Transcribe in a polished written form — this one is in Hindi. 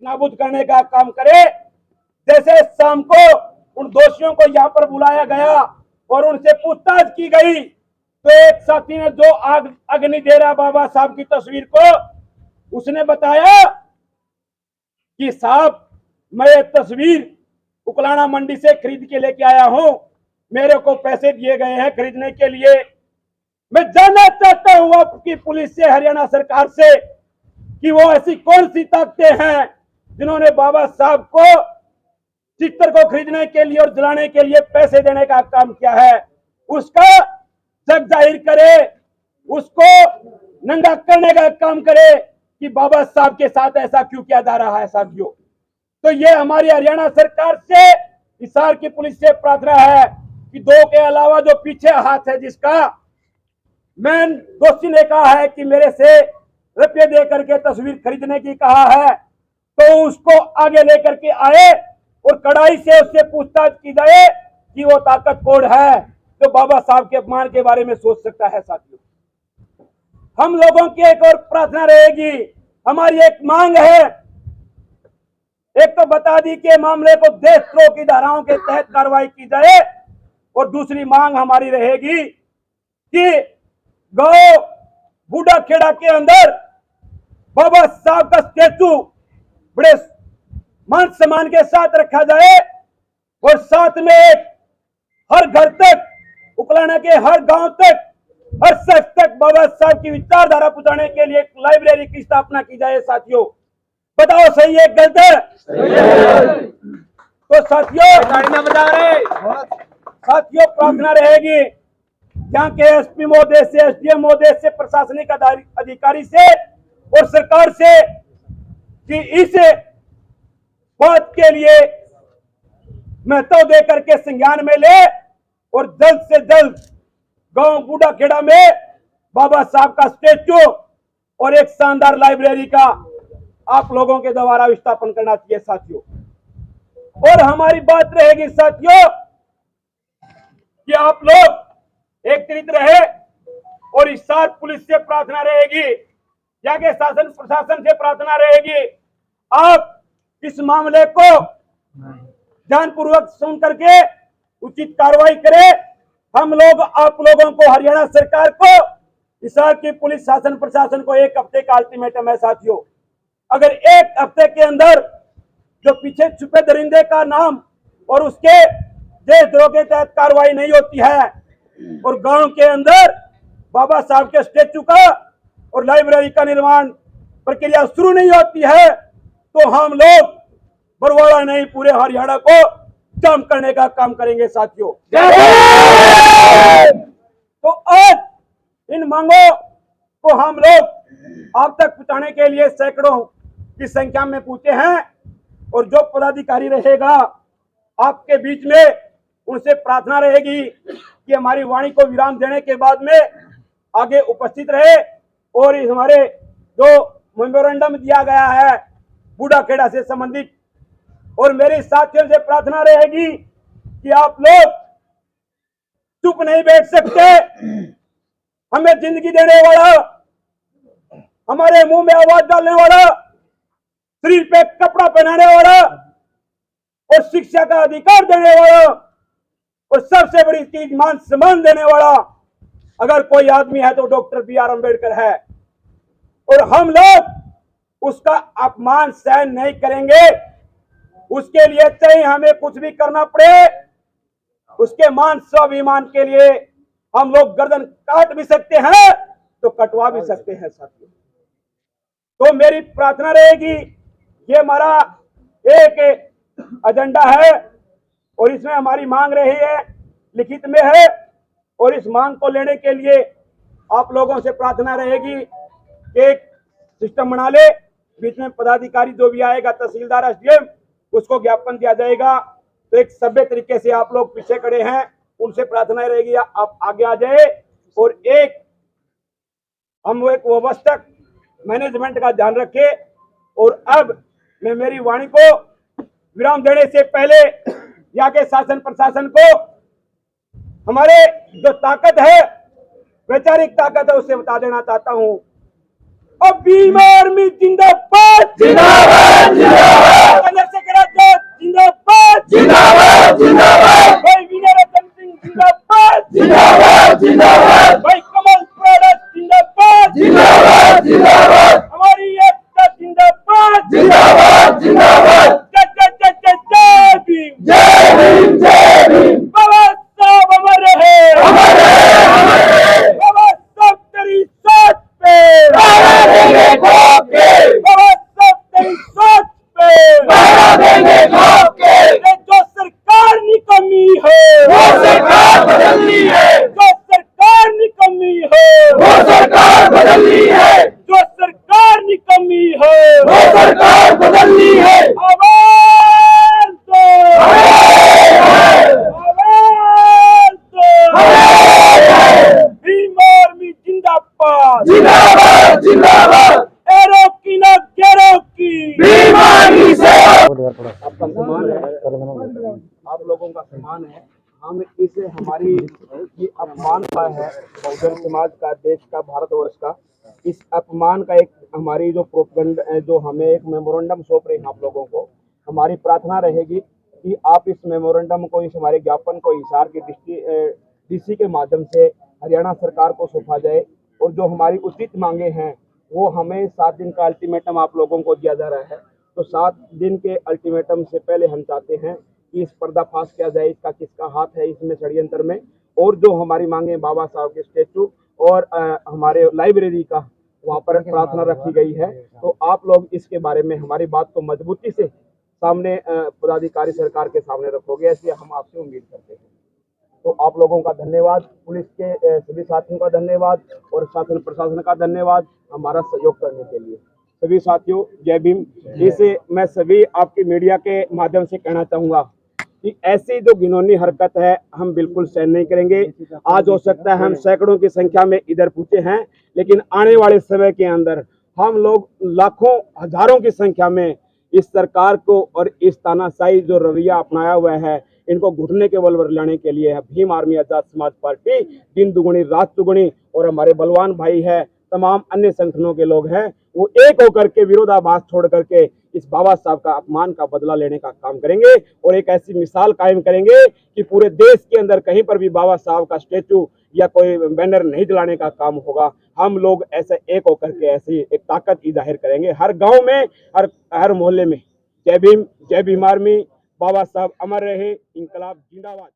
नाबूद करने का काम करे। जैसे शाम को उन दोषियों को यहाँ पर बुलाया गया और उनसे पूछताछ की गई तो एक साथी ने जो अग्निदेरा बाबा साहब की तस्वीर को उसने बताया कि साहब मैं ये तस्वीर उकलाना मंडी से खरीद के लेके आया हूं, मेरे को पैसे दिए गए हैं खरीदने के लिए। मैं जानना चाहता हूं आपकी पुलिस से, हरियाणा सरकार से, कि वो ऐसी कौन सी ताकतें हैं जिन्होंने बाबा साहब को चित्र को खरीदने के लिए और जलाने के लिए पैसे देने का काम किया है। उसका जग जाहिर करे, उसको नंगा करने का काम करे कि बाबा साहब के साथ ऐसा क्यों किया जा रहा है। साथियों, तो ये हमारी हरियाणा सरकार से, हिसार की पुलिस से प्रार्थना है कि दो के अलावा जो पीछे हाथ है जिसका मैन दोषी ने कहा है कि मेरे से रुपये दे करके तस्वीर खरीदने की कहा है, तो उसको आगे लेकर के आए और कड़ाई से उससे पूछताछ की जाए कि वो ताकत कौन है जो बाबा साहब के अपमान के बारे में सोच सकता है। साथियों, हम लोगों की एक और प्रार्थना रहेगी, हमारी एक मांग है। एक तो बता दी कि मामले को देशद्रोह की धाराओं के तहत कार्रवाई की जाए और दूसरी मांग हमारी रहेगी कि गांव बूढ़ा खेड़ा के अंदर बाबा साहब का स्टेचू बड़े मान सम्मान के साथ रखा जाए और साथ में हर घर तक, उकलाना के हर गांव तक, हर शख्स तक बाबा साहब की विचारधारा पहुंचाने के लिए एक लाइब्रेरी की स्थापना की जाए। साथियों, बताओ सही है गलत है? तो साथियों प्रार्थना रहेगी यहाँ के एसपी महोदय से, एसडीएम महोदय से, प्रशासनिक अधिकारी से और सरकार से कि इस बात के लिए महत्व दे करके संज्ञान में ले और जल्द से जल्द गांव बूढ़ा खेड़ा में बाबा साहब का स्टेचू और एक शानदार लाइब्रेरी का आप लोगों के द्वारा स्थापन करना चाहिए। साथियों, और हमारी बात रहेगी साथियों कि आप लोग एकत्रित रहे और हिसार पुलिस से प्रार्थना रहेगी, यहाँ के शासन प्रशासन से प्रार्थना रहेगी, आप इस मामले को ध्यानपूर्वक सुन करके उचित कार्रवाई करें। हम लोग आप लोगों को, हरियाणा सरकार को, हिसार की पुलिस शासन प्रशासन को 1 हफ्ते का अल्टीमेटम है। साथियों, अगर 1 हफ्ते के अंदर जो पीछे छुपे दरिंदे का नाम और उसके देशद्रोह के तहत कार्रवाई नहीं होती है और गांव के अंदर बाबा साहब के स्टेचू का और लाइब्रेरी का निर्माण प्रक्रिया शुरू नहीं होती है, तो हम लोग बरवाड़ा नहीं पूरे हरियाणा को जाम करने का काम करेंगे। साथियों, तो आज इन मांगों को हम लोग आप तक पहुंचाने के लिए सैकड़ों की संख्या में पहुंचे हैं और जो पदाधिकारी रहेगा आपके बीच में, उनसे प्रार्थना रहेगी कि हमारी वाणी को विराम देने के बाद में आगे उपस्थित रहे और हमारे जो मेमोरेंडम दिया गया है बूढ़ा खेड़ा से संबंधित, और मेरे साथियों से प्रार्थना रहेगी कि आप लोग चुप नहीं बैठ सकते। हमें जिंदगी देने वाला, हमारे मुंह में आवाज डालने वाला, शरीर पे कपड़ा पहनाने वाला और शिक्षा का अधिकार देने वाला और सबसे बड़ी चीज मान सम्मान देने वाला अगर कोई आदमी है तो डॉक्टर बी.आर. अम्बेडकर है, और हम लोग उसका अपमान सहन नहीं करेंगे। उसके लिए चाहे हमें कुछ भी करना पड़े, उसके मान स्वाभिमान के लिए हम लोग गर्दन काट भी सकते हैं तो कटवा भी सकते हैं। साथियों, तो मेरी प्रार्थना रहेगी, ये हमारा एक एजेंडा है और इसमें हमारी मांग रही है, लिखित में है, और इस मांग को लेने के लिए आप लोगों से प्रार्थना रहेगी कि एक सिस्टम बना ले बीच में पदाधिकारी जो भी आएगा, तहसीलदार, एसडीएम, उसको ज्ञापन दिया जाएगा। तो एक सभ्य तरीके से आप लोग पीछे खड़े हैं, उनसे प्रार्थना रहेगी आप आगे आ जाए और हम एक व्यवस्थक मैनेजमेंट का ध्यान रखें। और अब मैं मेरी वाणी को विराम देने से पहले यहाँ के शासन प्रशासन को हमारे जो ताकत है, वैचारिक ताकत है, उससे बता देना चाहता हूँ। अब भीम आर्मी जिंदाबाद, जिंदाबाद, जिंदाबाद, चंद्रशेखर आजाद जिंदाबाद, जिंदाबाद, जिंदाबाद, भाई विनय रतन सिंह जिंदाबाद, जिंदाबाद, जिंदाबाद, भाई कमल प्रोडक्ट जिंदाबाद, जिंदाबाद, जिंदाबाद, हमारी एकता जिंदाबाद, जिंदाबाद, जिंदाबाद, जय भीम, जय भीम, जय भीम, बाबा साहब अमर रहे, अमर रहे, अमर रहे, बाबा साहब तेरी सोच पे पहरा देंगे ठोक के, बाबा साहब तेरी सोच पे पहरा देंगे ठोक के। जो सरकार निकम्मी है वो सरकार बदलनी है, जो सरकार निकम्मी है वो सरकार बदलनी है, जो सरकार निकम्मी है वो सरकार बदलनी है। आवाज दो, आवाज दो, भीम आर्मी जिंदाबाद, जिंदाबाद, जिंदाबाद, एरो की ना गैरो की भीम आर्मी से। आपका सम्मान है, आप लोगों का सम्मान है। हम इसे हमारी ये अपमान का है बहुजन समाज का, देश का, भारतवर्ष का, इस अपमान का एक हमारी जो प्रोपगंड जो हमें एक मेमोरेंडम सौंप रहे हैं आप लोगों को, हमारी प्रार्थना रहेगी कि आप इस मेमोरेंडम को, इस हमारे ज्ञापन को हिसार की डीसी के माध्यम से हरियाणा सरकार को सौंपा जाए और जो हमारी उचित मांगे हैं वो हमें 7 दिन का अल्टीमेटम आप लोगों को दिया जा रहा है। तो 7 दिन के अल्टीमेटम से पहले हम चाहते हैं कि इस पर्दाफाश किया जाए, इसका किसका हाथ है इसमें षड्यंत्र में, और जो हमारी मांगे बाबा साहब के स्टेचू और हमारे लाइब्रेरी का वहाँ पर प्रार्थना रखी गई है। तो आप लोग इसके बारे में हमारी बात को मजबूती से सामने पदाधिकारी सरकार के सामने रखोगे, ऐसी हम आपसे उम्मीद करते हैं। तो आप लोगों का धन्यवाद, पुलिस के सभी साथियों का धन्यवाद और शासन प्रशासन का धन्यवाद हमारा सहयोग करने के लिए। सभी साथियों जय भीम। इसे मैं सभी आपकी मीडिया के माध्यम से कहना चाहूँगा कि ऐसी जो घिनौनी हरकत है हम बिल्कुल सहन नहीं करेंगे। आज हो सकता है हम सैकड़ों की संख्या में इधर पहुंचे हैं, लेकिन आने वाले समय के अंदर हम लोग लाखों हजारों की संख्या में इस सरकार को और इस तानाशाही जो रवैया अपनाया हुआ है इनको घुटने के बल पर लाने के लिए भीम आर्मी आजाद समाज पार्टी दिन दुगुनी रात चुगुनी और हमारे बलवान भाई है, तमाम अन्य संगठनों के लोग हैं, वो एक होकर के विरोधाभास छोड़ करके इस बाबा साहब का अपमान का बदला लेने का काम करेंगे और एक ऐसी मिसाल कायम करेंगे कि पूरे देश के अंदर कहीं पर भी बाबा साहब का स्टेचू या कोई बैनर नहीं जलाने का काम होगा। हम लोग ऐसे एक होकर के ऐसी एक ताकत की जाहिर करेंगे हर गांव में, हर मोहल्ले में। जय भीम, जय भीम आर्मी, बाबा साहब अमर रहे, इंकलाब जिंदाबाद।